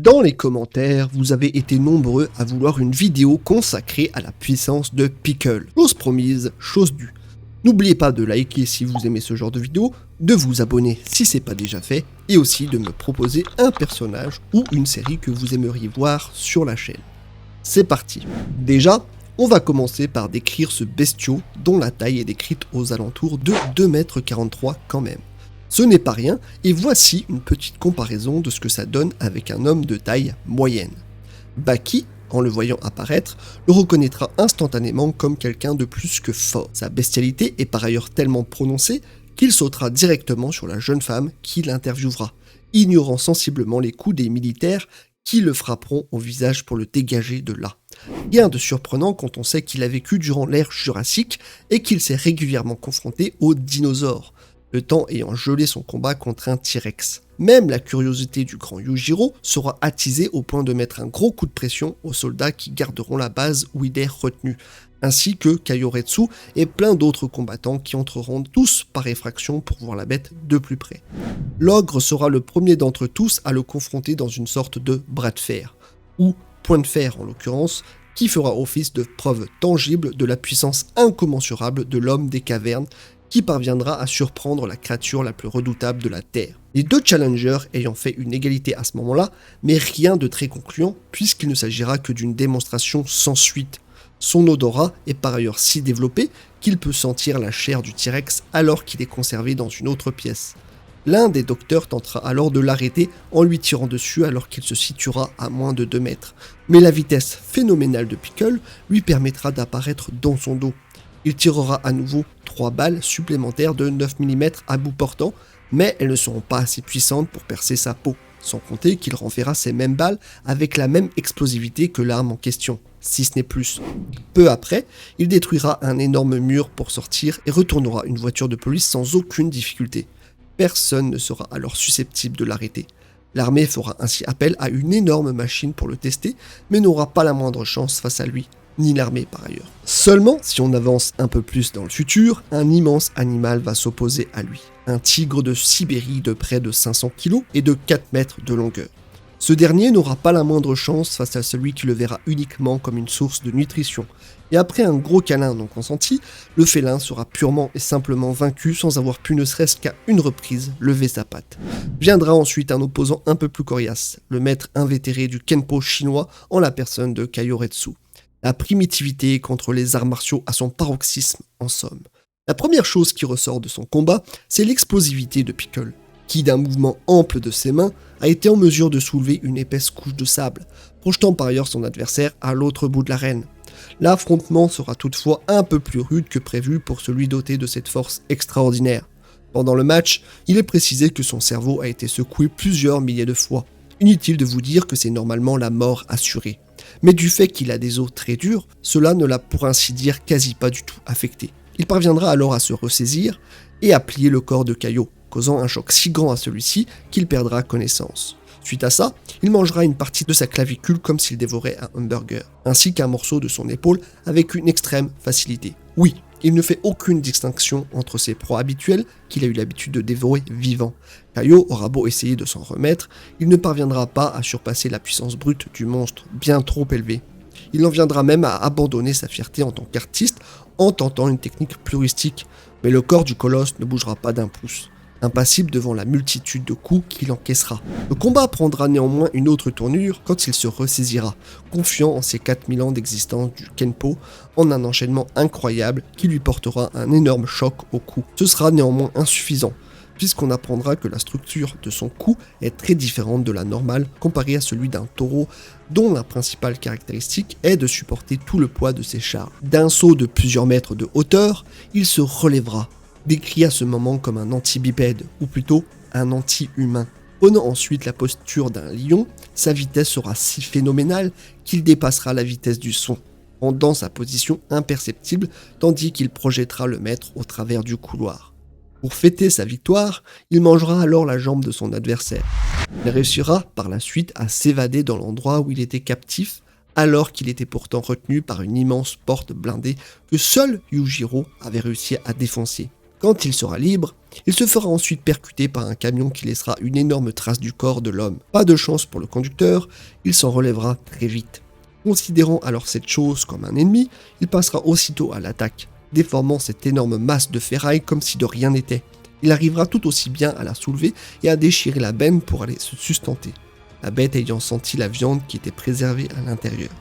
Dans les commentaires, vous avez été nombreux à vouloir une vidéo consacrée à la puissance de Pickle. Chose promise, chose due. N'oubliez pas de liker si vous aimez ce genre de vidéo, de vous abonner si c'est pas déjà fait, et aussi de me proposer un personnage ou une série que vous aimeriez voir sur la chaîne. C'est parti. Déjà, on va commencer par décrire ce bestiau dont la taille est décrite aux alentours de 2,43 m quand même. Ce n'est pas rien, et voici une petite comparaison de ce que ça donne avec un homme de taille moyenne. Baki, en le voyant apparaître, le reconnaîtra instantanément comme quelqu'un de plus que fort. Sa bestialité est par ailleurs tellement prononcée qu'il sautera directement sur la jeune femme qui l'interviewera, ignorant sensiblement les coups des militaires qui le frapperont au visage pour le dégager de là. Rien de surprenant quand on sait qu'il a vécu durant l'ère jurassique et qu'il s'est régulièrement confronté aux dinosaures, le temps ayant gelé son combat contre un T-Rex. Même la curiosité du grand Yujiro sera attisée au point de mettre un gros coup de pression aux soldats qui garderont la base où il est retenu, ainsi que Kaioretsu et plein d'autres combattants qui entreront tous par effraction pour voir la bête de plus près. L'ogre sera le premier d'entre tous à le confronter dans une sorte de bras de fer, ou point de fer en l'occurrence, qui fera office de preuve tangible de la puissance incommensurable de l'homme des cavernes qui parviendra à surprendre la créature la plus redoutable de la Terre. Les deux challengers ayant fait une égalité à ce moment-là, mais rien de très concluant puisqu'il ne s'agira que d'une démonstration sans suite. Son odorat est par ailleurs si développé qu'il peut sentir la chair du T-Rex alors qu'il est conservé dans une autre pièce. L'un des docteurs tentera alors de l'arrêter en lui tirant dessus alors qu'il se situera à moins de 2 mètres. Mais la vitesse phénoménale de Pickle lui permettra d'apparaître dans son dos. Il tirera à nouveau 3 balles supplémentaires de 9 mm à bout portant, mais elles ne seront pas assez puissantes pour percer sa peau, sans compter qu'il renverra ces mêmes balles avec la même explosivité que l'arme en question, si ce n'est plus. Peu après, il détruira un énorme mur pour sortir et retournera une voiture de police sans aucune difficulté. Personne ne sera alors susceptible de l'arrêter. L'armée fera ainsi appel à une énorme machine pour le tester, mais n'aura pas la moindre chance face à lui, ni l'armée par ailleurs. Seulement, si on avance un peu plus dans le futur, un immense animal va s'opposer à lui. Un tigre de Sibérie de près de 500 kg et de 4 mètres de longueur. Ce dernier n'aura pas la moindre chance face à celui qui le verra uniquement comme une source de nutrition. Et après un gros câlin non consenti, le félin sera purement et simplement vaincu sans avoir pu ne serait-ce qu'à une reprise lever sa patte. Viendra ensuite un opposant un peu plus coriace, le maître invétéré du Kenpo chinois en la personne de Kaioretsu. La primitivité contre les arts martiaux à son paroxysme en somme. La première chose qui ressort de son combat, c'est l'explosivité de Pickle, qui d'un mouvement ample de ses mains a été en mesure de soulever une épaisse couche de sable, projetant par ailleurs son adversaire à l'autre bout de l'arène. L'affrontement sera toutefois un peu plus rude que prévu pour celui doté de cette force extraordinaire. Pendant le match, il est précisé que son cerveau a été secoué plusieurs milliers de fois. Inutile de vous dire que c'est normalement la mort assurée. Mais du fait qu'il a des os très durs, cela ne l'a pour ainsi dire quasi pas du tout affecté. Il parviendra alors à se ressaisir et à plier le corps de Kaio, causant un choc si grand à celui-ci qu'il perdra connaissance. Suite à ça, il mangera une partie de sa clavicule comme s'il dévorait un hamburger, ainsi qu'un morceau de son épaule avec une extrême facilité. Oui, il ne fait aucune distinction entre ses proies habituelles qu'il a eu l'habitude de dévorer vivant. Kaio aura beau essayer de s'en remettre, il ne parviendra pas à surpasser la puissance brute du monstre, bien trop élevée. Il en viendra même à abandonner sa fierté en tant qu'artiste en tentant une technique plus rustique, mais le corps du colosse ne bougera pas d'un pouce, impassible devant la multitude de coups qu'il encaissera. Le combat prendra néanmoins une autre tournure quand il se ressaisira, confiant en ses 4000 ans d'existence du Kenpo en un enchaînement incroyable qui lui portera un énorme choc au cou. Ce sera néanmoins insuffisant, puisqu'on apprendra que la structure de son cou est très différente de la normale comparée à celui d'un taureau dont la principale caractéristique est de supporter tout le poids de ses charges. D'un saut de plusieurs mètres de hauteur, il se relèvera, décrit à ce moment comme un anti-bipède, ou plutôt un anti-humain. Prenant ensuite la posture d'un lion, sa vitesse sera si phénoménale qu'il dépassera la vitesse du son, rendant sa position imperceptible tandis qu'il projettera le maître au travers du couloir. Pour fêter sa victoire, il mangera alors la jambe de son adversaire. Il réussira par la suite à s'évader dans l'endroit où il était captif, alors qu'il était pourtant retenu par une immense porte blindée que seul Yujiro avait réussi à défoncer. Quand il sera libre, il se fera ensuite percuter par un camion qui laissera une énorme trace du corps de l'homme. Pas de chance pour le conducteur, il s'en relèvera très vite. Considérant alors cette chose comme un ennemi, il passera aussitôt à l'attaque, déformant cette énorme masse de ferraille comme si de rien n'était. Il arrivera tout aussi bien à la soulever et à déchirer la benne pour aller se sustenter, la bête ayant senti la viande qui était préservée à l'intérieur.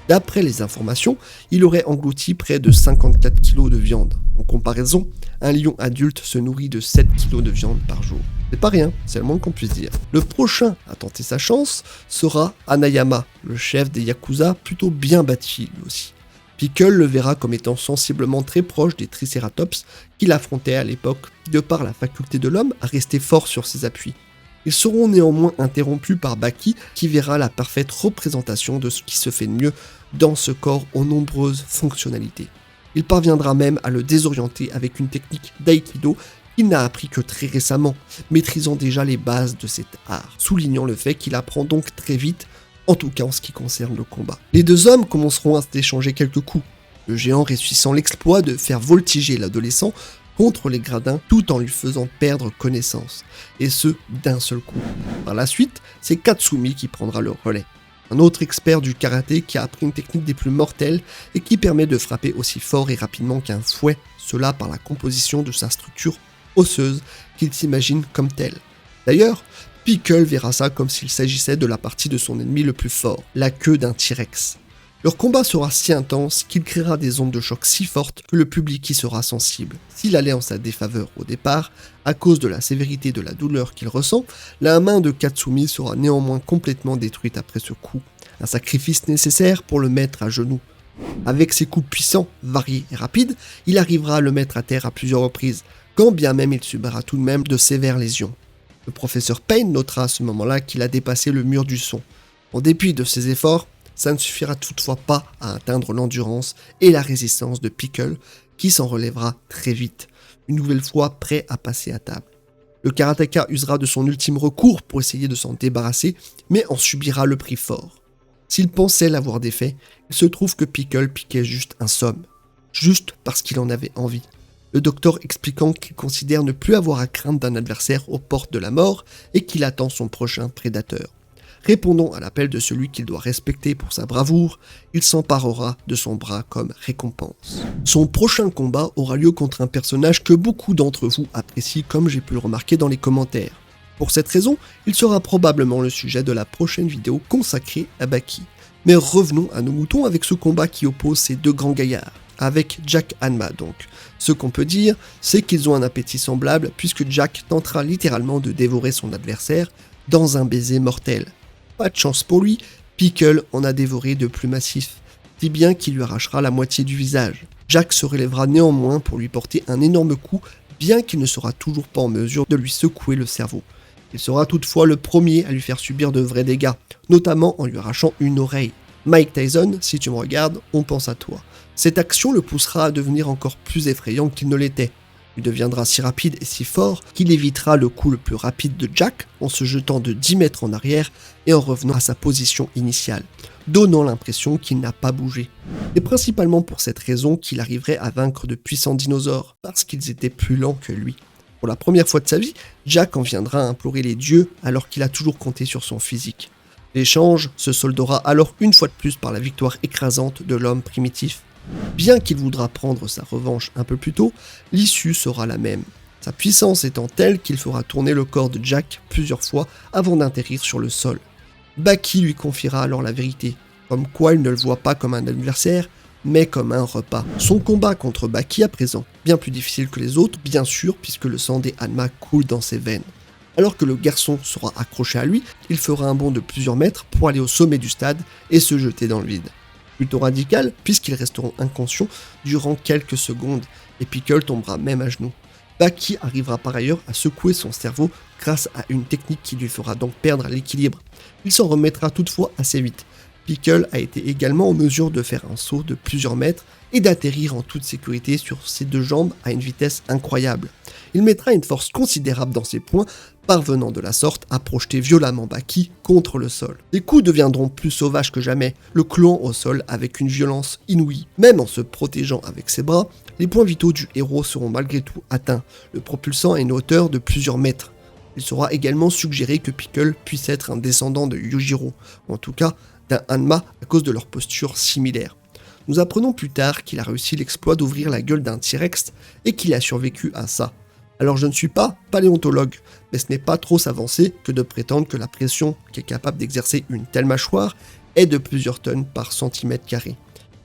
D'après les informations, il aurait englouti près de 54 kg de viande. En comparaison, un lion adulte se nourrit de 7 kg de viande par jour. C'est pas rien, c'est le moins qu'on puisse dire. Le prochain à tenter sa chance sera Hanayama, le chef des Yakuza, plutôt bien bâti lui aussi. Pickle le verra comme étant sensiblement très proche des Triceratops qu'il affrontait à l'époque, de par la faculté de l'homme à rester fort sur ses appuis. Ils seront néanmoins interrompus par Baki qui verra la parfaite représentation de ce qui se fait de mieux dans ce corps aux nombreuses fonctionnalités. Il parviendra même à le désorienter avec une technique d'aïkido qu'il n'a appris que très récemment, maîtrisant déjà les bases de cet art, soulignant le fait qu'il apprend donc très vite, en tout cas en ce qui concerne le combat. Les deux hommes commenceront à s'échanger quelques coups, le géant réussissant l'exploit de faire voltiger l'adolescent contre les gradins tout en lui faisant perdre connaissance, et ce d'un seul coup. Par la suite, c'est Katsumi qui prendra le relais, un autre expert du karaté qui a appris une technique des plus mortelles et qui permet de frapper aussi fort et rapidement qu'un fouet, cela par la composition de sa structure osseuse qu'il s'imagine comme telle. D'ailleurs, Pickle verra ça comme s'il s'agissait de la partie de son ennemi le plus fort, la queue d'un T-Rex. Leur combat sera si intense qu'il créera des ondes de choc si fortes que le public y sera sensible. S'il allait en sa défaveur au départ, à cause de la sévérité de la douleur qu'il ressent, la main de Katsumi sera néanmoins complètement détruite après ce coup, un sacrifice nécessaire pour le mettre à genoux. Avec ses coups puissants, variés et rapides, il arrivera à le mettre à terre à plusieurs reprises, quand bien même il subira tout de même de sévères lésions. Le professeur Payne notera à ce moment-là qu'il a dépassé le mur du son. En dépit de ses efforts, ça ne suffira toutefois pas à atteindre l'endurance et la résistance de Pickle, qui s'en relèvera très vite, une nouvelle fois prêt à passer à table. Le karatéka usera de son ultime recours pour essayer de s'en débarrasser, mais en subira le prix fort. S'il pensait l'avoir défait, il se trouve que Pickle piquait juste un somme, juste parce qu'il en avait envie. Le docteur expliquant qu'il considère ne plus avoir à craindre d'un adversaire aux portes de la mort et qu'il attend son prochain prédateur. Répondant à l'appel de celui qu'il doit respecter pour sa bravoure, il s'emparera de son bras comme récompense. Son prochain combat aura lieu contre un personnage que beaucoup d'entre vous apprécient comme j'ai pu le remarquer dans les commentaires. Pour cette raison, il sera probablement le sujet de la prochaine vidéo consacrée à Baki. Mais revenons à nos moutons avec ce combat qui oppose ces deux grands gaillards, avec Jack Hanma donc. Ce qu'on peut dire, c'est qu'ils ont un appétit semblable puisque Jack tentera littéralement de dévorer son adversaire dans un baiser mortel. Pas de chance pour lui, Pickle en a dévoré de plus massifs, si bien qu'il lui arrachera la moitié du visage. Jack se relèvera néanmoins pour lui porter un énorme coup, bien qu'il ne sera toujours pas en mesure de lui secouer le cerveau. Il sera toutefois le premier à lui faire subir de vrais dégâts, notamment en lui arrachant une oreille. Mike Tyson, si tu me regardes, on pense à toi. Cette action le poussera à devenir encore plus effrayant qu'il ne l'était. Il deviendra si rapide et si fort qu'il évitera le coup le plus rapide de Jack en se jetant de 10 mètres en arrière et en revenant à sa position initiale, donnant l'impression qu'il n'a pas bougé. C'est principalement pour cette raison qu'il arriverait à vaincre de puissants dinosaures, parce qu'ils étaient plus lents que lui. Pour la première fois de sa vie, Jack en viendra à implorer les dieux alors qu'il a toujours compté sur son physique. L'échange se soldera alors une fois de plus par la victoire écrasante de l'homme primitif. Bien qu'il voudra prendre sa revanche un peu plus tôt, l'issue sera la même. Sa puissance étant telle qu'il fera tourner le corps de Jack plusieurs fois avant d'atterrir sur le sol. Baki lui confiera alors la vérité, comme quoi il ne le voit pas comme un adversaire, mais comme un repas. Son combat contre Baki à présent, bien plus difficile que les autres, bien sûr, puisque le sang des Hanma coule dans ses veines. Alors que le garçon sera accroché à lui, il fera un bond de plusieurs mètres pour aller au sommet du stade et se jeter dans le vide. Plutôt radical, puisqu'ils resteront inconscients durant quelques secondes, et Pickle tombera même à genoux. Baki arrivera par ailleurs à secouer son cerveau grâce à une technique qui lui fera donc perdre l'équilibre. Il s'en remettra toutefois assez vite. Pickle a été également en mesure de faire un saut de plusieurs mètres et d'atterrir en toute sécurité sur ses deux jambes à une vitesse incroyable. Il mettra une force considérable dans ses poings parvenant de la sorte à projeter violemment Baki contre le sol. Les coups deviendront plus sauvages que jamais, le clouant au sol avec une violence inouïe. Même en se protégeant avec ses bras, les points vitaux du héros seront malgré tout atteints, le propulsant à une hauteur de plusieurs mètres. Il sera également suggéré que Pickle puisse être un descendant de Yujiro, ou en tout cas d'un Hanma à cause de leur posture similaire. Nous apprenons plus tard qu'il a réussi l'exploit d'ouvrir la gueule d'un T-Rex et qu'il a survécu à ça. Alors je ne suis pas paléontologue, mais ce n'est pas trop s'avancer que de prétendre que la pression qu'est capable d'exercer une telle mâchoire est de plusieurs tonnes par centimètre carré.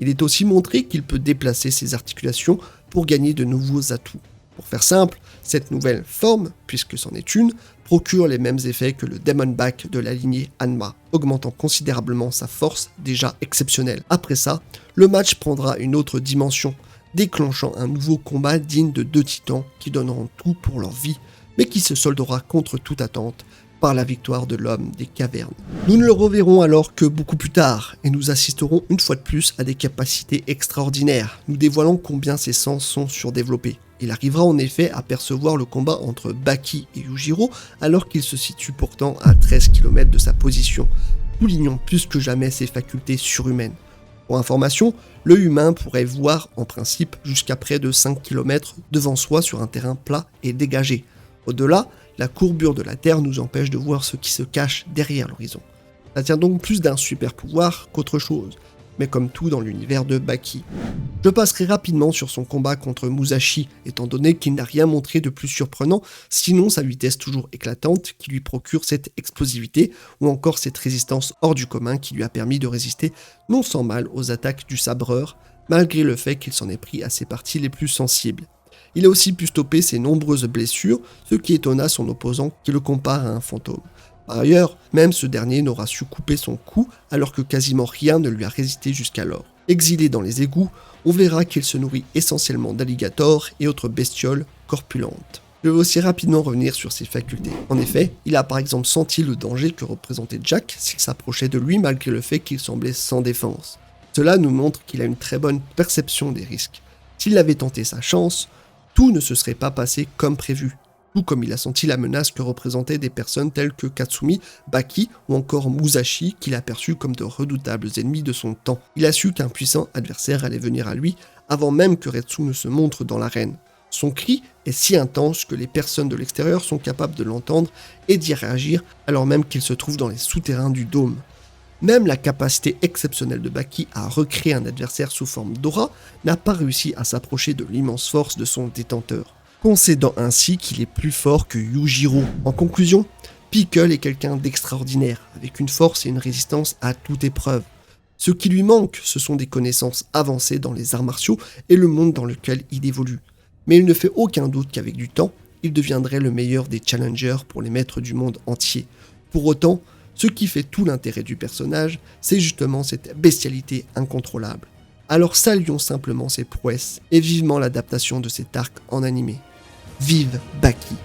Il est aussi montré qu'il peut déplacer ses articulations pour gagner de nouveaux atouts. Pour faire simple, cette nouvelle forme, puisque c'en est une, procure les mêmes effets que le Demon Back de la lignée Hanma, augmentant considérablement sa force déjà exceptionnelle. Après ça, le match prendra une autre dimension, déclenchant un nouveau combat digne de deux titans qui donneront tout pour leur vie, mais qui se soldera contre toute attente par la victoire de l'homme des cavernes. Nous ne le reverrons alors que beaucoup plus tard, et nous assisterons une fois de plus à des capacités extraordinaires, nous dévoilant combien ses sens sont surdéveloppés. Il arrivera en effet à percevoir le combat entre Baki et Yujiro alors qu'il se situe pourtant à 13 km de sa position, soulignant plus que jamais ses facultés surhumaines. Pour information, l'œil humain pourrait voir en principe jusqu'à près de 5 km devant soi sur un terrain plat et dégagé. Au-delà, la courbure de la Terre nous empêche de voir ce qui se cache derrière l'horizon. Ça tient donc plus d'un super pouvoir qu'autre chose, mais comme tout dans l'univers de Baki. Je passerai rapidement sur son combat contre Musashi, étant donné qu'il n'a rien montré de plus surprenant, sinon sa vitesse toujours éclatante qui lui procure cette explosivité, ou encore cette résistance hors du commun qui lui a permis de résister non sans mal aux attaques du sabreur, malgré le fait qu'il s'en ait pris à ses parties les plus sensibles. Il a aussi pu stopper ses nombreuses blessures, ce qui étonna son opposant qui le compare à un fantôme. Par ailleurs, même ce dernier n'aura su couper son cou alors que quasiment rien ne lui a résisté jusqu'alors. Exilé dans les égouts, on verra qu'il se nourrit essentiellement d'alligators et autres bestioles corpulentes. Je vais aussi rapidement revenir sur ses facultés. En effet, il a par exemple senti le danger que représentait Jack s'il s'approchait de lui malgré le fait qu'il semblait sans défense. Cela nous montre qu'il a une très bonne perception des risques. S'il avait tenté sa chance, tout ne se serait pas passé comme prévu. Tout comme il a senti la menace que représentaient des personnes telles que Katsumi, Baki ou encore Musashi qu'il a perçus comme de redoutables ennemis de son temps. Il a su qu'un puissant adversaire allait venir à lui avant même que Retsu ne se montre dans l'arène. Son cri est si intense que les personnes de l'extérieur sont capables de l'entendre et d'y réagir alors même qu'il se trouve dans les souterrains du dôme. Même la capacité exceptionnelle de Baki à recréer un adversaire sous forme d'aura n'a pas réussi à s'approcher de l'immense force de son détenteur, concédant ainsi qu'il est plus fort que Yujiro. En conclusion, Pickle est quelqu'un d'extraordinaire, avec une force et une résistance à toute épreuve. Ce qui lui manque, ce sont des connaissances avancées dans les arts martiaux et le monde dans lequel il évolue. Mais il ne fait aucun doute qu'avec du temps, il deviendrait le meilleur des challengers pour les maîtres du monde entier. Pour autant, ce qui fait tout l'intérêt du personnage, c'est justement cette bestialité incontrôlable. Alors saluons simplement ses prouesses et vivement l'adaptation de cet arc en animé. Vive Baki!